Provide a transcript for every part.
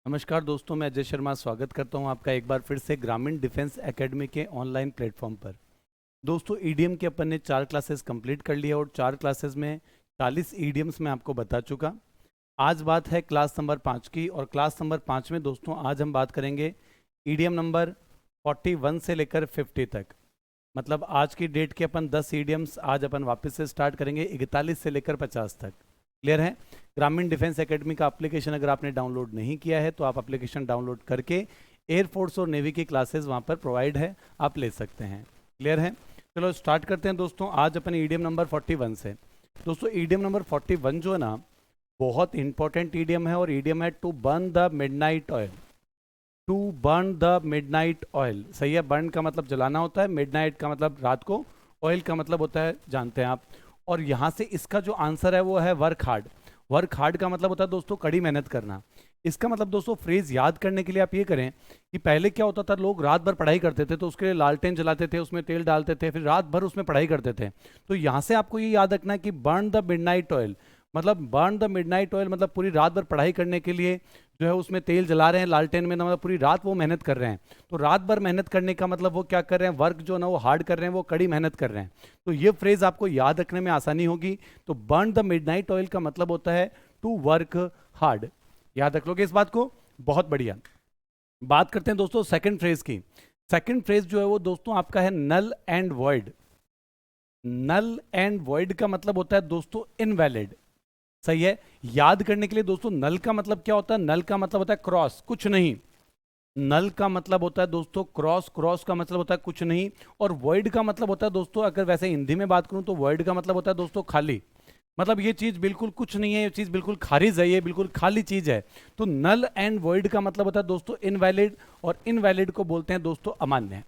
नमस्कार दोस्तों, मैं अजय शर्मा स्वागत करता हूं आपका एक बार फिर से ग्रामीण डिफेंस एकेडमी के ऑनलाइन प्लेटफॉर्म पर। दोस्तों, ईडीएम के अपन ने 4 क्लासेस कंप्लीट कर लिया और 4 क्लासेस में 40 ईडीएम्स मैं आपको बता चुका। आज बात है क्लास नंबर 5 की, और क्लास नंबर 5 में दोस्तों आज हम बात करेंगे ईडीएम नंबर 41 से लेकर 50 तक। मतलब आज की डेट के अपन 10 ईडीएम्स आज अपन वापस से स्टार्ट करेंगे 41 से लेकर 50 तक। क्लियर है? ग्रामीण डिफेंस एकेडमी का एप्लीकेशन अगर आपने डाउनलोड नहीं किया है तो आप एप्लीकेशन डाउनलोड करके एयरफोर्स और नेवी की क्लासेस वहाँ पर प्रोवाइड है, आप ले सकते हैं। क्लियर है? चलो स्टार्ट करते हैं दोस्तों आज अपन ईडीएम नंबर 41 से। दोस्तों ईडीएम नंबर 41 जो है ना, बहुत इंपॉर्टेंट ईडीएम है, और ईडीएम है to burn the midnight oil. To burn the midnight oil, सही है। बर्न का मतलब जलाना होता है, मिडनाइट का मतलब रात को, ऑयल का मतलब होता है, जानते हैं आप। और यहाँ से इसका जो आंसर है वो है वर्क हार्ड। वर्क हार्ड का मतलब होता है दोस्तों कड़ी मेहनत करना। इसका मतलब दोस्तों फ्रेज याद करने के लिए आप ये करें कि पहले क्या होता था, लोग रात भर पढ़ाई करते थे तो उसके लिए लालटेन जलाते थे, उसमें तेल डालते थे, फिर रात भर उसमें पढ़ाई करते थे। तो यहाँ से आपको ये याद रखना है कि बर्न द मिडनाइट ऑयल, मतलब बर्न द मिडनाइट ऑयल मतलब पूरी रात भर पढ़ाई करने के लिए जो है उसमें तेल जला रहे हैं लालटेन में, मतलब पूरी रात वो मेहनत कर रहे हैं। तो रात भर मेहनत करने का मतलब वो क्या कर रहे हैं, वर्क जो ना वो हार्ड कर रहे हैं, वो कड़ी मेहनत कर रहे हैं। तो ये फ्रेज आपको याद रखने में आसानी होगी। तो बर्न द मिडनाइट ऑयल का मतलब होता है टू वर्क हार्ड। याद रख लोगे इस बात को? बहुत बढ़िया। बात करते हैं दोस्तों सेकंड फ्रेज की। सेकंड फ्रेज जो है वो दोस्तों आपका है null and void. Null and void का मतलब होता है दोस्तों इनवैलिड। सही है। याद करने के लिए दोस्तों नल का मतलब क्या होता है, नल का मतलब होता है क्रॉस, कुछ नहीं। नल का मतलब होता है दोस्तों क्रॉस, क्रॉस का मतलब होता है कुछ नहीं। और वॉइड का मतलब होता है दोस्तों, अगर वैसे हिंदी में बात करूं तो वॉइड का मतलब होता है दोस्तों खाली। मतलब ये चीज बिल्कुल कुछ नहीं है, ये चीज बिल्कुल खारिज है, ये बिल्कुल खाली चीज है। तो नल एंड वॉइड का मतलब होता है दोस्तों इनवैलिड, और इनवैलिड को बोलते हैं दोस्तों अमान्य।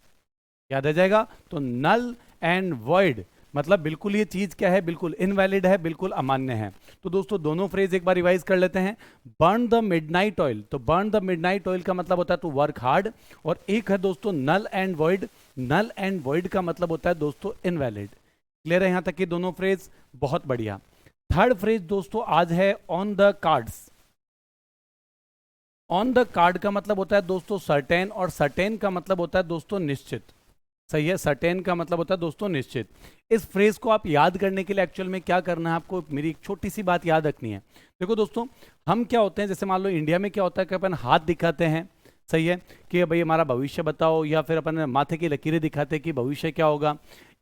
याद आ जाएगा? तो नल एंड वॉइड मतलब बिल्कुल ये चीज क्या है, बिल्कुल इनवैलिड है, बिल्कुल अमान्य है। तो दोस्तों दोनों फ्रेज एक बार रिवाइज कर लेते हैं। बर्न द मिडनाइट ऑयल, तो बर्न द मिडनाइट ऑयल का मतलब होता है टू वर्क हार्ड। और एक है दोस्तों null and void, null and void का मतलब होता है दोस्तों इनवैलिड। क्लियर है यहां तक की दोनों फ्रेज? बहुत बढ़िया। थर्ड फ्रेज दोस्तों आज है on the cards. On the card का मतलब होता है दोस्तों सर्टेन, और सर्टेन का मतलब होता है दोस्तों निश्चित। सही है। सर्टेन का मतलब होता है दोस्तों निश्चित। इस फ्रेज को आप याद करने के लिए एक्चुअल में क्या करना है, आपको मेरी एक छोटी सी बात याद रखनी है। देखो दोस्तों, हम क्या होते हैं, जैसे मान लो इंडिया में क्या होता है कि अपन हाथ दिखाते हैं, सही है, कि भाई हमारा भविष्य बताओ, या फिर अपन माथे की लकीरें दिखाते हैं कि भविष्य क्या होगा।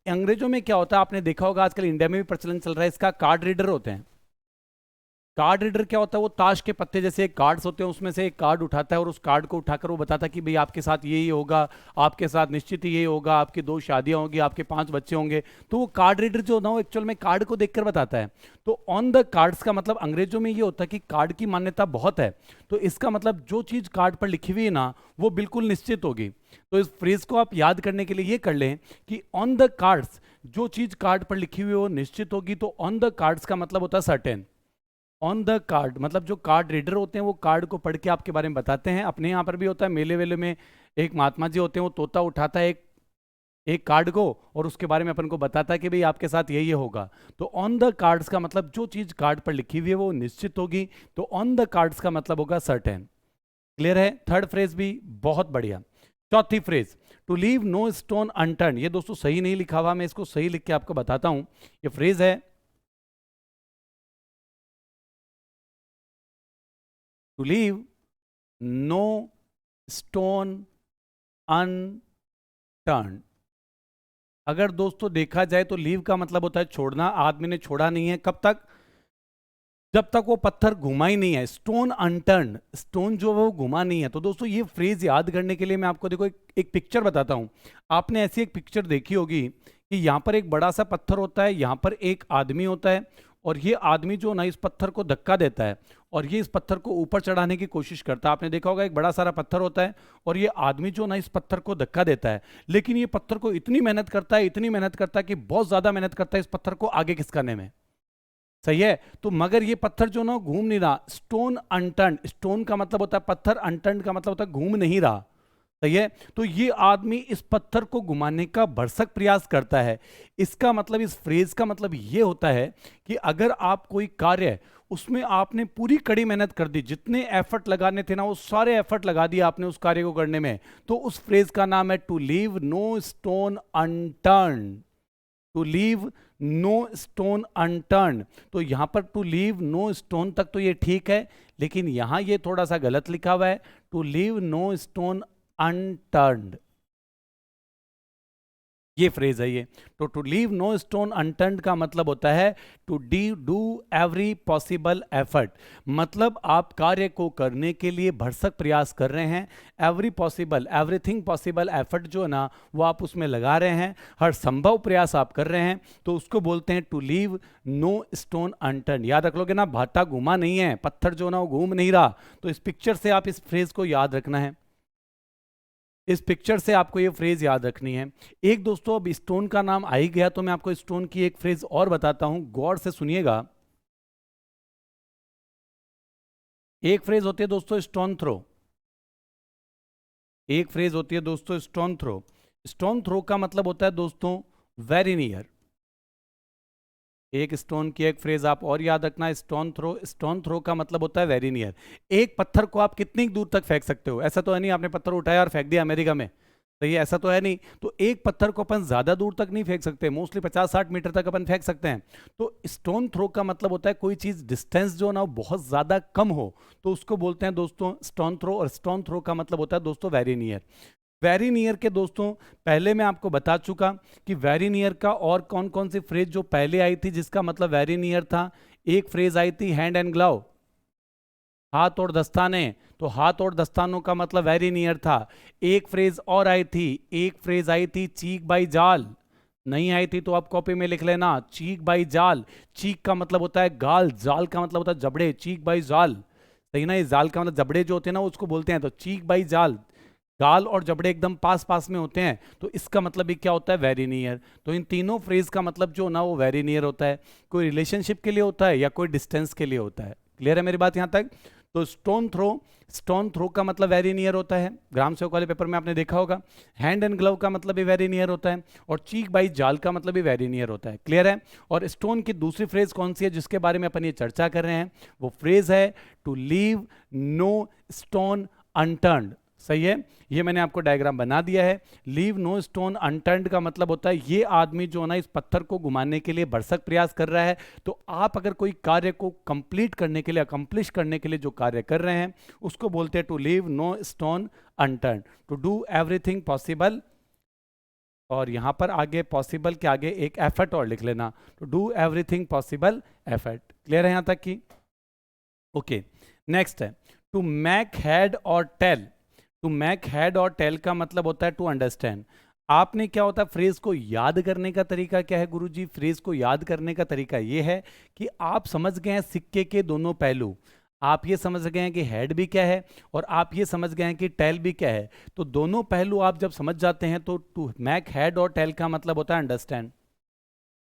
अंग्रेजों में क्या होता है, आपने देखा होगा आजकल इंडिया में भी प्रचलन चल रहा है इसका, कार्ड रीडर होते हैं। कार्ड रीडर क्या होता है, वो ताश के पत्ते जैसे एक कार्ड्स होते हैं, उसमें से एक कार्ड उठाता है और उस कार्ड को उठाकर वो बताता है कि भाई आपके साथ ये ही होगा, आपके साथ निश्चित ही ये होगा, आपकी 2 शादियां होंगी, आपके 5 बच्चे होंगे। तो वो कार्ड रीडर जो ना वो एक्चुअल में कार्ड को देखकर बताता है। तो ऑन द कार्ड्स का मतलब अंग्रेजों में ये होता है कि कार्ड की मान्यता बहुत है, तो इसका मतलब जो चीज कार्ड पर लिखी हुई है ना वो बिल्कुल निश्चित होगी। तो इस फ्रेज को आप याद करने के लिए ये कर लें कि ऑन द कार्ड्स, जो चीज कार्ड पर लिखी हुई है वो निश्चित होगी। तो ऑन द कार्ड्स का मतलब होता है सर्टेन। ऑन द कार्ड मतलब जो कार्ड रीडर होते हैं वो कार्ड को पढ़ के आपके बारे में बताते हैं। अपने यहाँ पर भी होता है, मेले वेले में एक महात्मा जी होते हैं, वो तोता उठाता है एक एक कार्ड को और उसके बारे में अपन को बताता है कि भाई आपके साथ ये होगा। तो ऑन द कार्ड्स का मतलब जो चीज कार्ड पर लिखी हुई है वो निश्चित होगी। तो ऑन द कार्ड्स का मतलब होगा सर्टेन। क्लियर है? थर्ड फ्रेज भी बहुत बढ़िया। चौथी phrase, to leave no stone unturn. ये दोस्तों सही नहीं लिखा हुआ, मैं इसको सही लिख के आपको बताता हूं। ये फ्रेज है to leave no stone unturn. अगर दोस्तों देखा जाए तो लीव का मतलब होता है छोड़ना। आदमी ने छोड़ा नहीं है, कब तक? जब तक वो पत्थर घुमा ही नहीं है। स्टोन अनटर्न, स्टोन जो है वो घुमा नहीं है। तो दोस्तों ये फ्रेज याद करने के लिए मैं आपको देखो एक पिक्चर बताता हूं। आपने ऐसी एक पिक्चर देखी होगी कि यहाँ पर एक बड़ा सा पत्थर होता है, यहाँ पर एक आदमी होता है, और ये आदमी जो ना इस पत्थर को धक्का देता है और ये इस पत्थर को ऊपर चढ़ाने की कोशिश करता है। आपने देखा होगा एक बड़ा सारा पत्थर होता है और ये आदमी जो ना इस पत्थर को धक्का देता है, लेकिन ये पत्थर को इतनी मेहनत करता है, इतनी मेहनत करता है कि बहुत ज्यादा मेहनत करता है इस पत्थर को आगे खिसकाने में। सही है। तो मगर ये पत्थर जो ना घूम नहीं रहा। स्टोन अनटर्न, स्टोन का मतलब होता है पत्थर, अनटर्न का मतलब होता है घूम नहीं रहा। सही है। तो ये आदमी इस पत्थर को घुमाने का भरसक प्रयास करता है। इसका मतलब, इस फ्रेज का मतलब ये होता है कि अगर आप कोई कार्य उसमें आपने पूरी कड़ी मेहनत कर दी, जितने एफर्ट लगाने थे ना वो सारे एफर्ट लगा दिए आपने उस कार्य को करने में, तो उस फ्रेज का नाम है to leave no stone unturn. To leave no stone unturn. तो यहां पर टू लीव नो स्टोन तक तो ये ठीक है, लेकिन यहां ये थोड़ा सा गलत लिखा हुआ है, to leave no stone unturned, ये फ्रेज है ये। तो to leave no stone unturned का मतलब होता है to do every possible effort, मतलब आप कार्य को करने के लिए भरसक प्रयास कर रहे हैं। Every possible, everything possible effort जो है ना वो आप उसमें लगा रहे हैं, हर संभव प्रयास आप कर रहे हैं, तो उसको बोलते हैं to leave no stone unturned. याद रख लोगे ना, भाटा घूमा नहीं है, पत्थर जो ना वो घूम नहीं रहा, तो इस पिक्चर से आप इस फ्रेज को याद रखना है, इस पिक्चर से आपको ये फ्रेज याद रखनी है। एक दोस्तों अब स्टोन का नाम आ ही गया तो मैं आपको स्टोन की एक फ्रेज और बताता हूं, गौर से सुनिएगा। एक फ्रेज होती है दोस्तों स्टोन थ्रो, एक फ्रेज होती है दोस्तों स्टोन थ्रो। स्टोन थ्रो का मतलब होता है दोस्तों वेरी नियर। एक स्टोन की एक फ्रेज आप और याद रखना, स्टोन थ्रो। स्टोन थ्रो का मतलब होता है वेरी नियर। एक पत्थर को आप कितनी दूर तक फेंक सकते हो, ऐसा तो है नहीं आपने पत्थर उठाया और फेंक दिया अमेरिका में, सही है, ऐसा तो है नहीं। तो एक पत्थर को अपन ज्यादा दूर तक नहीं फेंक सकते, मोस्टली 50-60 मीटर तक अपन फेंक सकते हैं। तो स्टोन थ्रो का मतलब होता है कोई चीज डिस्टेंस जो ना वो बहुत ज्यादा कम हो, तो उसको बोलते हैं दोस्तों स्टोन थ्रो। और स्टोन थ्रो का मतलब होता है दोस्तों वेरी नियर। वेरी नियर के दोस्तों पहले मैं आपको बता चुका कि वेरी नियर का और कौन कौन सी फ्रेज जो पहले आई थी जिसका मतलब वेरी नियर था। एक फ्रेज आई थी हैंड एंड ग्लव, हाथ और दस्ताने, तो हाथ और दस्तानों का मतलब वेरी नियर था। एक फ्रेज और आई थी, एक फ्रेज आई थी चीक बाई जाल, नहीं आई थी तो आप कॉपी में लिख लेना, चीक बाई जाल। चीक का मतलब होता है गाल, जाल का मतलब होता है जबड़े, चीक बाई जाल, सही ना, ये जाल का मतलब जबड़े जो होते हैं ना उसको बोलते हैं, तो चीक बाई जाल, गाल और जबड़े एकदम पास पास में होते हैं, तो इसका मतलब भी क्या होता है वेरी नियर। तो इन तीनों फ्रेज का मतलब जो ना वो वेरी नियर होता है, कोई रिलेशनशिप के लिए होता है या कोई डिस्टेंस के लिए होता है। क्लियर है मेरी बात यहां तक? तो स्टोन थ्रो, स्टोन थ्रो का मतलब वेरी नियर होता है, ग्राम सेवक वाले पेपर में आपने देखा होगा। हैंड एंड ग्लव का मतलब भी वेरी नियर होता है, और चीक बाई जाल का मतलब भी वेरी नियर होता है। क्लियर है? और स्टोन की दूसरी फ्रेज कौन सी है जिसके बारे में अपन ये चर्चा कर रहे हैं, वो फ्रेज है to leave no stone unturned. सही है, ये मैंने आपको डायग्राम बना दिया है। लीव नो स्टोन अनटर्न्ड का मतलब होता है ये आदमी जो ना इस पत्थर को घुमाने के लिए भरसक प्रयास कर रहा है। तो आप अगर कोई कार्य को कंप्लीट करने के लिए, अकम्प्लिश करने के लिए जो कार्य कर रहे हैं उसको बोलते हैं to leave no stone unturned, to do everything possible. और यहां पर आगे पॉसिबल के आगे एक एफर्ट और लिख लेना, to do everything possible effort. Clear है यहां तक की? ओके, नेक्स्ट है टू मेक हेड और टेल। टू मेक हेड और टेल का मतलब होता है टू अंडरस्टैंड। आपने क्या होता है फ्रेज को याद करने का तरीका क्या है गुरुजी? फ्रेज को याद करने का तरीका यह है कि आप समझ गए हैं सिक्के के दोनों पहलू, आप ये समझ गए हैं कि हेड भी क्या है और आप ये समझ गए हैं कि टेल भी क्या है। तो दोनों पहलू आप जब समझ जाते हैं तो टू मेक हेड और टेल का मतलब होता है अंडरस्टैंड।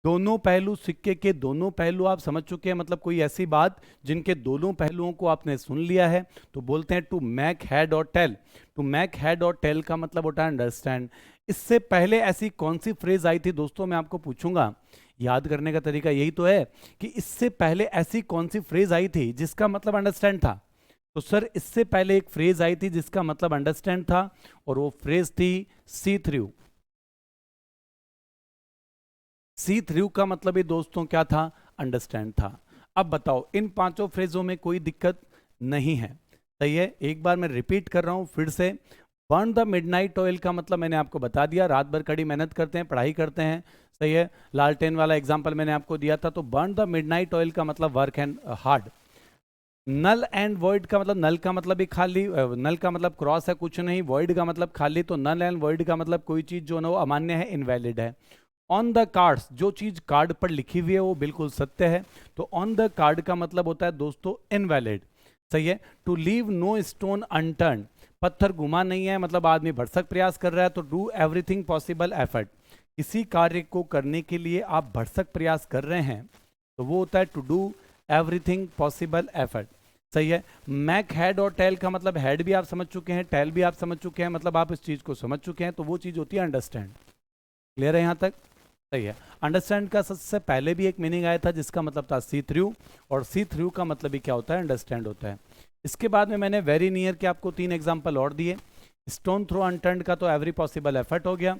दोनों पहलू, सिक्के के दोनों पहलू आप समझ चुके हैं, मतलब कोई ऐसी बात जिनके दोनों पहलुओं को आपने सुन लिया है, तो बोलते हैं टू मेक हेड और टेल। टू मेक हेड और टेल का मतलब होता है अंडरस्टैंड। इससे पहले ऐसी कौन सी फ्रेज आई थी दोस्तों, मैं आपको पूछूंगा। याद करने का तरीका यही तो है कि इससे पहले ऐसी कौन सी फ्रेज आई थी जिसका मतलब अंडरस्टैंड था। तो सर इससे पहले एक फ्रेज आई थी जिसका मतलब अंडरस्टैंड था, और वो फ्रेज थी सी थ्रू। सी थ्रू का मतलब ही दोस्तों क्या था? अंडरस्टैंड था। अब बताओ इन पांचों फ्रेजों में कोई दिक्कत नहीं है, सही है। एक बार मैं रिपीट कर रहा हूं फिर से, बर्न द मिडनाइट ऑयल का मतलब मैंने आपको बता दिया, रात भर कड़ी मेहनत करते हैं, पढ़ाई करते हैं, सही है। लालटेन वाला एग्जाम्पल मैंने आपको दिया था। तो बर्न द मिडनाइट ऑयल का मतलब work and hard. Null and void का मतलब, नल का मतलब भी खाली, नल का मतलब क्रॉस है कुछ नहीं, वॉइड का मतलब खाली, तो नल एंड वॉइड का मतलब कोई चीज जो ना वो अमान्य है, इनवैलिड है। ऑन द कार्ड्स, जो चीज कार्ड पर लिखी हुई है वो बिल्कुल सत्य है, तो ऑन द कार्ड का मतलब होता है दोस्तों इनवैलिड, सही है। To leave no stone unturn, पत्थर घुमा नहीं है मतलब आदमी भरसक प्रयास कर रहा है, तो डू एवरीथिंग पॉसिबल एफर्ट, किसी कार्य को करने के लिए आप भरसक प्रयास कर रहे हैं तो वो होता है to do everything possible effort, सही है। मैक हेड और टेल का मतलब हेड भी आप समझ चुके हैं, टेल भी आप समझ चुके हैं, मतलब आप इस चीज को समझ चुके हैं, तो वो चीज होती है अंडरस्टैंड। क्लियर है यहां तक? सही है। अंडरस्टैंड का सबसे पहले भी एक मीनिंग आया था जिसका मतलब था सी थ्रू, और सी थ्रू का मतलब भी क्या होता है, अंडरस्टैंड होता है। इसके बाद में मैंने वेरी नियर के आपको 3 एग्जाम्पल और दिए। स्टोन थ्रो अनटर्न्ड का तो एवरी पॉसिबल एफर्ट हो गया।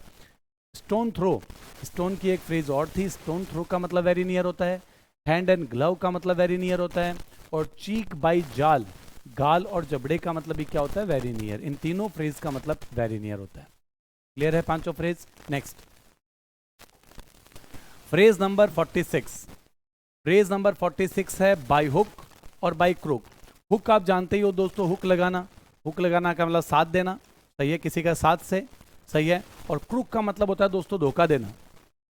स्टोन थ्रो, स्टोन की एक फ्रेज और थी, स्टोन थ्रो का मतलब वेरी नियर होता है। हैंड एंड ग्लव का मतलब वेरी नियर होता है। और चीक बाई जाल, गाल और जबड़े का मतलब भी क्या होता है, वेरी नियर। इन तीनों फ्रेज का मतलब वेरी नियर होता है। क्लियर है पांचों phrase. Next phrase number 46। Phrase number 46 है बाई हुक और बाई क्रूक। हुक आप जानते ही हो दोस्तों, हुक लगाना, हुक लगाना का मतलब साथ देना, सही है, किसी का साथ से, सही है। और क्रूक का मतलब होता है दोस्तों धोखा देना।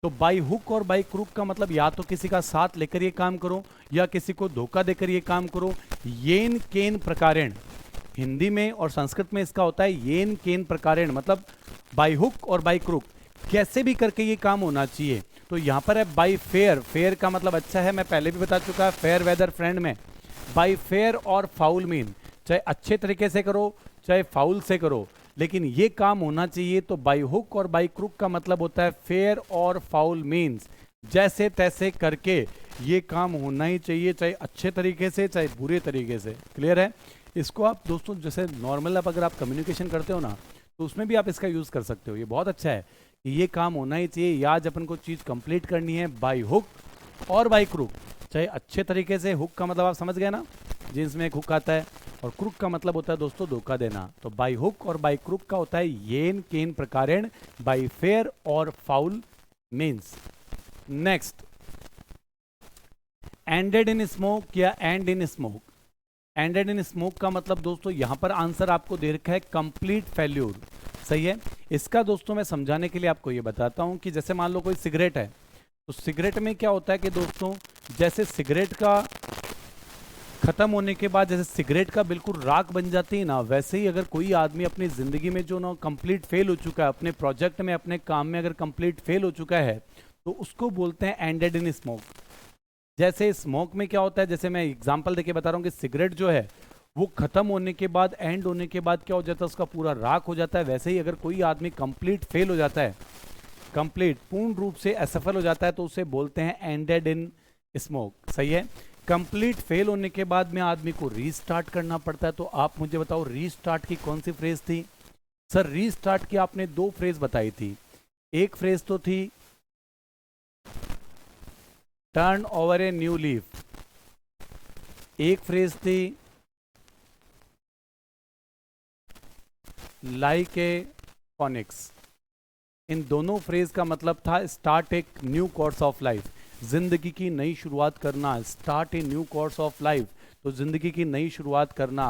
तो बाई हुक और बाई क्रूक का मतलब या तो किसी का साथ लेकर ये काम करो या किसी को धोखा देकर ये काम करो। येन केन प्रकारेण, हिंदी में और संस्कृत में इसका होता है येन केन प्रकारेण, मतलब बाई हुक और बाई क्रूक कैसे भी करके ये काम होना चाहिए। तो यहां पर है बाई फेयर, फेयर का मतलब अच्छा है, मैं पहले भी बता चुका है फेयर वेदर फ्रेंड में। बाई फेयर और फाउल मीन, चाहे अच्छे तरीके से करो चाहे फाउल से करो, लेकिन ये काम होना चाहिए। तो बाई हुक और बाई क्रूक का मतलब होता है फेयर और फाउल मीन्स, जैसे तैसे करके ये काम होना ही चाहिए, चाहे अच्छे तरीके से चाहे बुरे तरीके से। क्लियर है। इसको आप दोस्तों जैसे नॉर्मल अगर आप कम्युनिकेशन करते हो ना, तो उसमें भी आप इसका यूज़ कर सकते हो। ये बहुत अच्छा है कि ये काम होना ही चाहिए, या आज अपन को चीज़ कंप्लीट करनी है बाई हुक और बाई क्रूक, चाहे अच्छे तरीके से। हुक का मतलब आप समझ गए ना, जींस में एक हुक आता है, और क्रूक का मतलब होता है दोस्तों धोखा देना। तो बाई हुक और बाई क्रूक का होता है येन केन प्रकारेण, बाई फेयर और foul means. Next ended in smoke या end in smoke. Ended in smoke का मतलब दोस्तों यहां पर आंसर आपको दे रखा है कंप्लीट फेल्यूर, सही है। इसका दोस्तों मैं समझाने के लिए आपको ये बताता हूं कि जैसे मान लो कोई सिगरेट है, तो सिगरेट में क्या होता है कि दोस्तों जैसे सिगरेट का खत्म होने के बाद जैसे सिगरेट का बिल्कुल राख बन जाती है ना, वैसे ही अगर कोई आदमी अपनी जिंदगी में जो ना कंप्लीट फेल हो चुका है, अपने प्रोजेक्ट में अपने काम में अगर कंप्लीट फेल हो चुका है, तो उसको बोलते हैं एंडेड इन स्मोक। जैसे स्मोक में क्या होता है, जैसे मैं एग्जांपल देके बता रहा हूँ कि सिगरेट जो है वो खत्म होने के बाद, एंड होने के बाद क्या हो जाता है, उसका पूरा राख हो जाता है। वैसे ही अगर कोई आदमी कंप्लीट फेल हो जाता है, कंप्लीट पूर्ण रूप से असफल हो जाता है, तो उसे बोलते हैं एंडेड इन स्मोक, सही है। कंप्लीट फेल होने के बाद में आदमी को रीस्टार्ट करना पड़ता है। तो आप मुझे बताओ रीस्टार्ट की कौन सी फ्रेज थी। सर रीस्टार्ट की आपने दो फ्रेज बताई थी। एक फ्रेज तो थी turn over a new leaf, एक फ्रेज थी लाइक ए फोनिक्स। इन दोनों फ्रेज का मतलब था स्टार्ट एक न्यू कोर्स ऑफ लाइफ, जिंदगी की नई शुरुआत करना। Start a new course of life, तो जिंदगी की नई शुरुआत करना।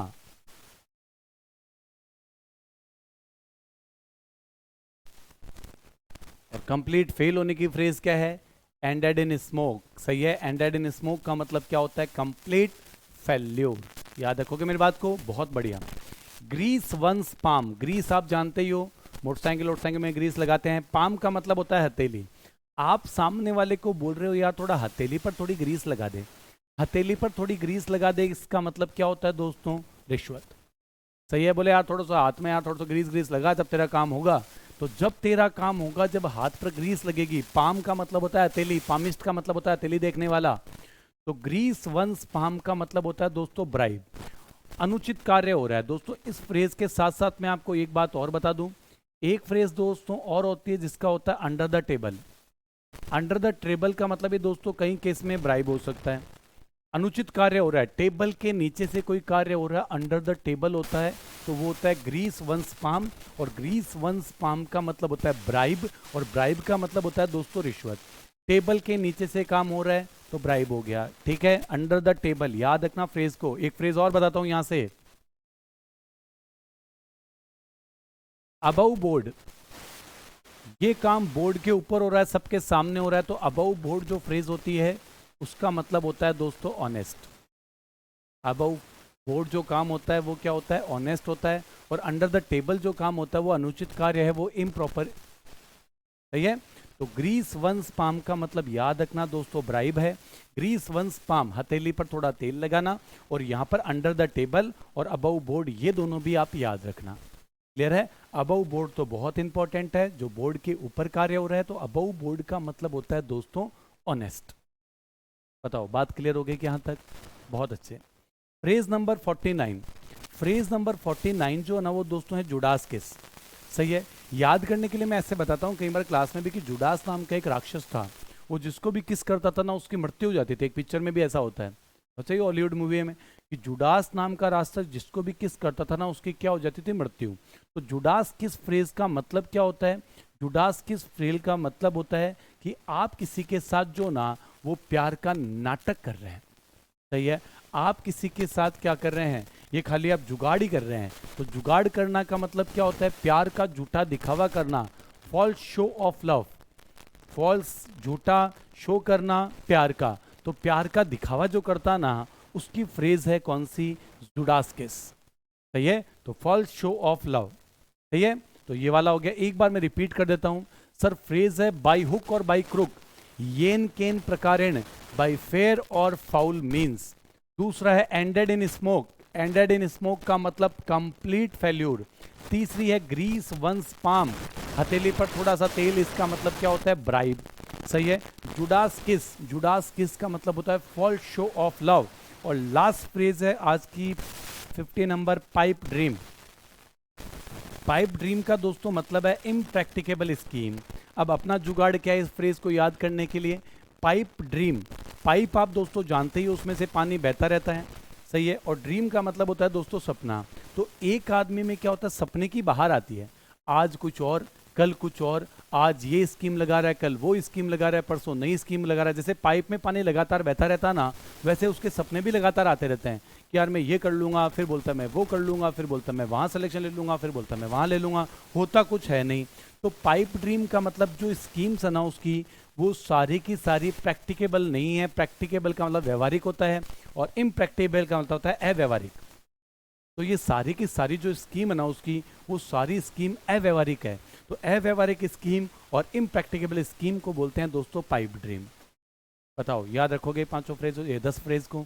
और कंप्लीट फेल होने की फ्रेज क्या है, एंडेड इन स्मोक, सही है। एंडेड इन स्मोक का मतलब क्या होता है, कंप्लीट फेल्यूर। याद रखोगे मेरी बात को, बहुत बढ़िया। ग्रीस वंस पाम, ग्रीस आप जानते ही हो, मोटरसाइकिल में ग्रीस लगाते हैं। पाम का मतलब होता है हथेली। आप सामने वाले को बोल रहे हो यार थोड़ा हथेली पर थोड़ी ग्रीस लगा दे, हथेली पर थोड़ी ग्रीस लगा दे, इसका मतलब क्या होता है दोस्तों, रिश्वत, सही है। बोले यार थोड़ा सा हाथ में यार थोड़ा सा ग्रीस ग्रीस लगा, जब तेरा काम होगा। तो जब तेरा काम होगा, जब हाथ पर ग्रीस लगेगी, पाम का मतलब होता है हथेली, पामिस्ट का मतलब होता है हथेली देखने वाला। तो ग्रीस वंस पाम का मतलब होता है दोस्तों ब्राइब, अनुचित कार्य हो रहा है। दोस्तों इस फ्रेज के साथ साथ मैं आपको एक बात और बता दूं, एक फ्रेज दोस्तों और होती है जिसका होता है under the table. Under the table का मतलब ये दोस्तों कई केस में ब्राइब हो सकता है। अनुचित कार्य हो रहा है, टेबल के नीचे से कोई कार्य हो रहा है, अंडर द टेबल होता है, तो वो होता है ग्रीस वंस पाम। और ग्रीस वंस पाम का मतलब होता है ब्राइब, और ब्राइब का मतलब होता है दोस्तों रिश्वत। टेबल के नीचे से काम हो रहा है तो ब्राइब हो गया, ठीक है। अंडर द टेबल याद रखना फ्रेज को। एक फ्रेज और बताता हूं यहां से, अबव बोर्ड। ये काम बोर्ड के ऊपर हो रहा है, सबके सामने हो रहा है, तो अबव बोर्ड जो फ्रेज होती है उसका मतलब होता है दोस्तों ऑनेस्ट। अबव बोर्ड जो काम होता है वो क्या होता है, ऑनेस्ट होता है। और अंडर द टेबल जो काम होता है वो अनुचित कार्य है, वो इम्प्रॉपर, सही है। तो ग्रीस वंस पाम का मतलब याद रखना दोस्तों ब्राइब है। ग्रीस वंस पाम हथेली पर थोड़ा तेल लगाना, और यहां पर अंडर द टेबल और अबव बोर्ड ये दोनों भी आप याद रखना। क्लियर है? अबव बोर्ड तो बहुत इंपॉर्टेंट है, जो बोर्ड के ऊपर कार्य हो रहा है, तो अबव बोर्ड का मतलब होता है दोस्तों ऑनेस्ट। बताओ बात क्लियर हो गई कि यहां तक? बहुत अच्छे। फ्रेज नंबर 49, फ्रेज नंबर 49 जो है ना वो दोस्तों है जुडास किस। सही है, याद करने के लिए मैं ऐसे बताता हूँ कई बार क्लास में भी कि जुडास नाम का एक राक्षस था, वो जिसको भी किस करता था ना उसकी मृत्यु हो जाती थी। एक पिक्चर में भी ऐसा होता है, अच्छा ये हॉलीवुड मूवी में, कि जुडास नाम का राक्षस जिसको भी किस करता था ना उसकी क्या हो जाती थी? मृत्यु। तो जुडास किस फ्रेज का मतलब क्या होता है? जुडास किस फ्रेज का मतलब होता है कि आप किसी के साथ जो ना वो प्यार का नाटक कर रहे हैं। सही है, आप किसी के साथ क्या कर रहे हैं? ये खाली आप जुगाड़ ही कर रहे हैं। तो जुगाड़ करना का मतलब क्या होता है? प्यार का झूठा दिखावा करना, false show of love, false झूठा शो करना प्यार का। तो प्यार का दिखावा जो करता ना उसकी फ्रेज है कौन सी? जुडास किस। सही है, तो फॉल्स शो ऑफ लव। सही है, तो ये वाला हो गया। एक बार मैं रिपीट कर देता हूं सर। फ्रेज है बाय हुक और बाय क्रुक, येन केन प्रकारेण, बाय फेयर और फाउल मीन्स। दूसरा है ended in smoke, ended in smoke का मतलब कंप्लीट फेल्यूर। तीसरी है ग्रीस वंस पाम, हथेली पर थोड़ा सा तेल, इसका मतलब क्या होता है? ब्राइब। सही है, जुडास किस, जुडास किस का मतलब होता है फॉल्स शो ऑफ लव। और लास्ट फ्रेज है आज की 50 number, pipe dream. Pipe dream का दोस्तों मतलब है इम्प्रैक्टिकेबल स्कीम। अब अपना जुगाड़ क्या है इस फ्रेज को याद करने के लिए? पाइप ड्रीम, पाइप आप दोस्तों जानते ही उसमें से पानी बहता रहता है। सही है, और ड्रीम का मतलब होता है दोस्तों सपना। तो एक आदमी में क्या होता है? सपने की बाहर आती है, आज कुछ और कल कुछ और, आज ये स्कीम लगा रहा है कल वो स्कीम लगा रहा है परसों नई स्कीम लगा रहा है। जैसे पाइप में पानी लगातार बहता रहता ना, वैसे उसके सपने भी लगातार आते रहते हैं कि यार मैं ये कर लूंगा, फिर बोलता मैं वो कर लूंगा, फिर बोलता मैं वहां सिलेक्शन ले लूंगा, फिर बोलता मैं वहां ले लूंगा, होता कुछ है नहीं। तो पाइप ड्रीम का मतलब जो स्कीम्स है ना उसकी, वो सारी की सारी प्रैक्टिकेबल नहीं है। प्रैक्टिकेबल का मतलब व्यवहारिक होता है और इम्प्रैक्टिकेबल का मतलब होता है अव्यवहारिक। तो ये सारी की सारी जो स्कीम है ना उसकी, वो सारी स्कीम अव्यवहारिक है। तो अव्यवहारिक स्कीम और इम्प्रैक्टिकेबल स्कीम को बोलते हैं दोस्तों पाइप ड्रीम। बताओ याद रखोगे पांचों फ्रेज, ये 10 फ्रेज को?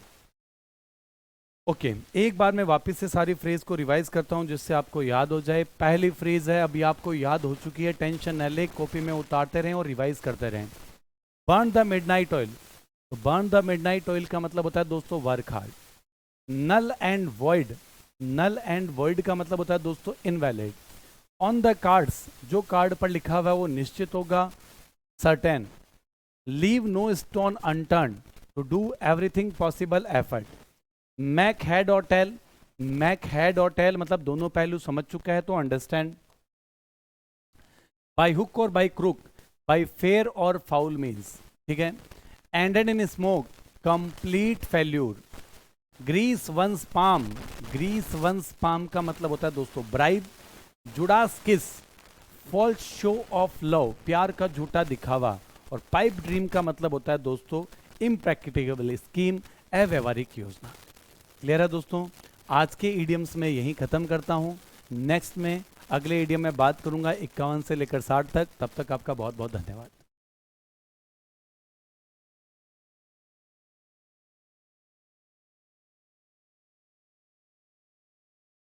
ओके, एक बार मैं वापस से सारी फ्रेज को रिवाइज करता हूं जिससे आपको याद हो जाए। पहली फ्रेज है, अभी आपको याद हो चुकी है, टेंशन न ले, कॉपी में उतारते रहें और रिवाइज करते रहें। बर्न द मिडनाइट ऑयल, तो बर्न द मिडनाइट ऑयल का मतलब होता है दोस्तों work hard. Null and void, null and void का मतलब होता है दोस्तों इनवैलिड। ऑन द कार्ड्स, जो कार्ड पर लिखा हुआ है वो निश्चित होगा, certain. Leave no stone unturn, to do everything possible effort. Make head और टेल, मैक हेड और टेल मतलब दोनों पहलू समझ चुका है तो अंडरस्टैंड। बाय हुक और बाय क्रुक, बाय फेयर और फाउल मीन्स। ठीक है, ended in smoke, complete failure. Grease one's palm, grease one's palm का मतलब होता है दोस्तों bribe. Judas kiss, false show of love, प्यार का झूठा दिखावा। और पाइप ड्रीम का मतलब होता है दोस्तों इम्प्रैक्टिकेबल स्कीम, अव्यवहारिक योजना। क्लियर है दोस्तों? आज के ईडियम्स में यहीं खत्म करता हूं। नेक्स्ट में अगले ईडियम में बात करूंगा 51 से लेकर 60 तक। तब तक आपका बहुत बहुत धन्यवाद।